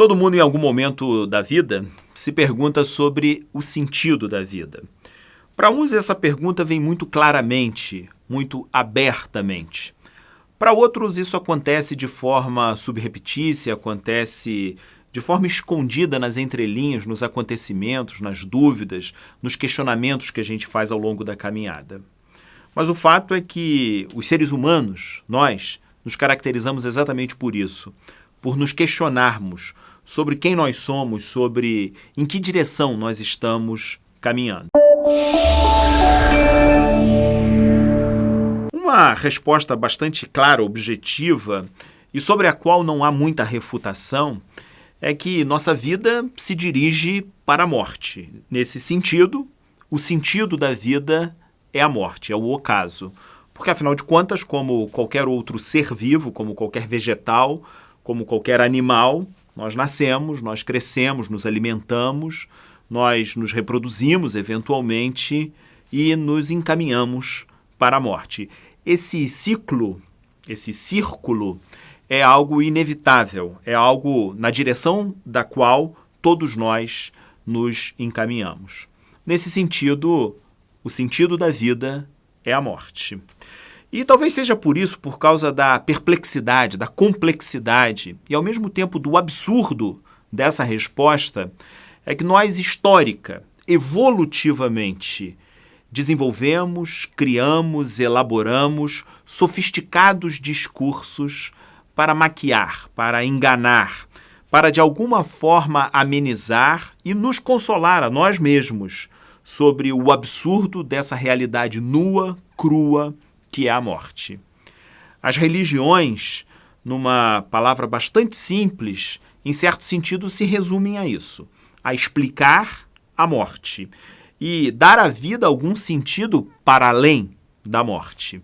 Todo mundo, em algum momento da vida, se pergunta sobre o sentido da vida. Para uns, essa pergunta vem muito claramente, muito abertamente. Para outros, isso acontece de forma subreptícia, acontece de forma escondida nas entrelinhas, nos acontecimentos, nas dúvidas, nos questionamentos que a gente faz ao longo da caminhada. Mas o fato é que os seres humanos, nós, nos caracterizamos exatamente por isso, por nos questionarmos sobre quem nós somos, sobre em que direção nós estamos caminhando. Uma resposta bastante clara, objetiva, e sobre a qual não há muita refutação, é que nossa vida se dirige para a morte. Nesse sentido, o sentido da vida é a morte, é o ocaso. Porque, afinal de contas, como qualquer outro ser vivo, como qualquer vegetal, como qualquer animal, nós nascemos, nós crescemos, nos alimentamos, nós nos reproduzimos eventualmente e nos encaminhamos para a morte. Esse ciclo, esse círculo, é algo inevitável, é algo na direção da qual todos nós nos encaminhamos. Nesse sentido, o sentido da vida é a morte. E talvez seja por isso, por causa da perplexidade, da complexidade e, ao mesmo tempo, do absurdo dessa resposta, é que nós, histórica, evolutivamente, desenvolvemos, criamos, elaboramos sofisticados discursos para maquiar, para enganar, para de alguma forma amenizar e nos consolar a nós mesmos sobre o absurdo dessa realidade nua, crua, que é a morte. As religiões, numa palavra bastante simples, em certo sentido se resumem a isso, a explicar a morte e dar à vida algum sentido para além da morte.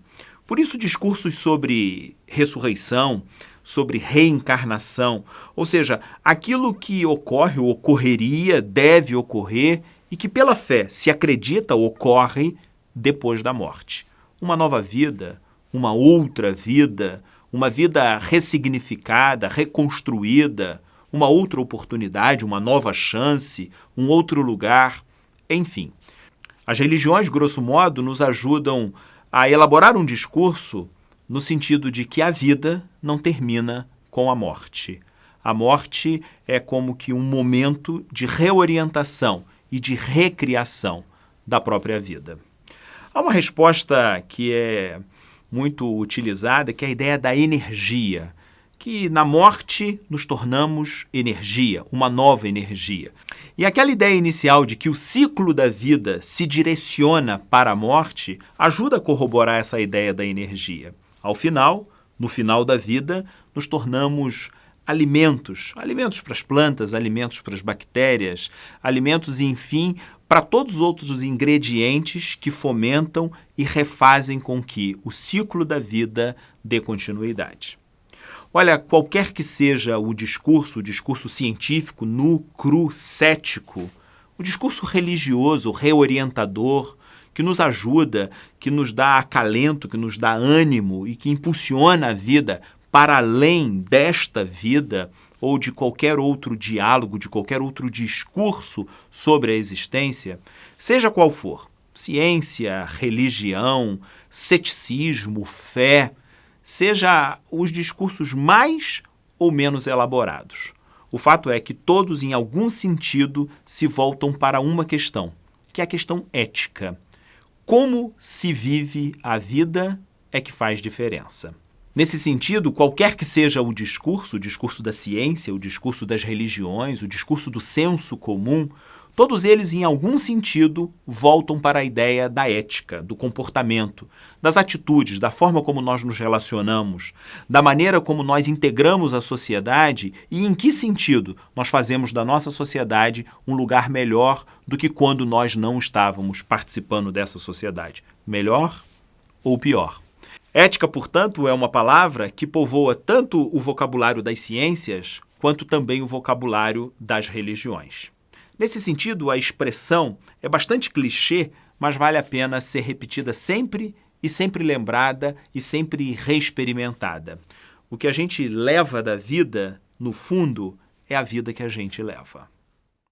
Por isso, discursos sobre ressurreição, sobre reencarnação, ou seja, aquilo que ocorre ou ocorreria, deve ocorrer e que pela fé se acredita ocorre depois da morte. Uma nova vida, uma outra vida, uma vida ressignificada, reconstruída, uma outra oportunidade, uma nova chance, um outro lugar, enfim. As religiões, grosso modo, nos ajudam a elaborar um discurso no sentido de que a vida não termina com a morte. A morte é como que um momento de reorientação e de recriação da própria vida. Há uma resposta que é muito utilizada, que é a ideia da energia, que na morte nos tornamos energia, uma nova energia. E aquela ideia inicial de que o ciclo da vida se direciona para a morte ajuda a corroborar essa ideia da energia. Ao final, no final da vida, nos tornamos alimentos para as plantas, alimentos para as bactérias, alimentos, enfim, para todos os outros ingredientes que fomentam e refazem com que o ciclo da vida dê continuidade. Olha, qualquer que seja o discurso científico, nu, cru, cético, o discurso religioso, reorientador, que nos ajuda, que nos dá acalento, que nos dá ânimo e que impulsiona a vida para além desta vida ou de qualquer outro diálogo, de qualquer outro discurso sobre a existência, seja qual for, ciência, religião, ceticismo, fé, seja os discursos mais ou menos elaborados. O fato é que todos, em algum sentido, se voltam para uma questão, que é a questão ética. Como se vive a vida é que faz diferença. Nesse sentido, qualquer que seja o discurso da ciência, o discurso das religiões, o discurso do senso comum, todos eles, em algum sentido, voltam para a ideia da ética, do comportamento, das atitudes, da forma como nós nos relacionamos, da maneira como nós integramos a sociedade e em que sentido nós fazemos da nossa sociedade um lugar melhor do que quando nós não estávamos participando dessa sociedade. Melhor ou pior? Ética, portanto, é uma palavra que povoa tanto o vocabulário das ciências quanto também o vocabulário das religiões. Nesse sentido, a expressão é bastante clichê, mas vale a pena ser repetida sempre e sempre lembrada e sempre reexperimentada. O que a gente leva da vida, no fundo, é a vida que a gente leva.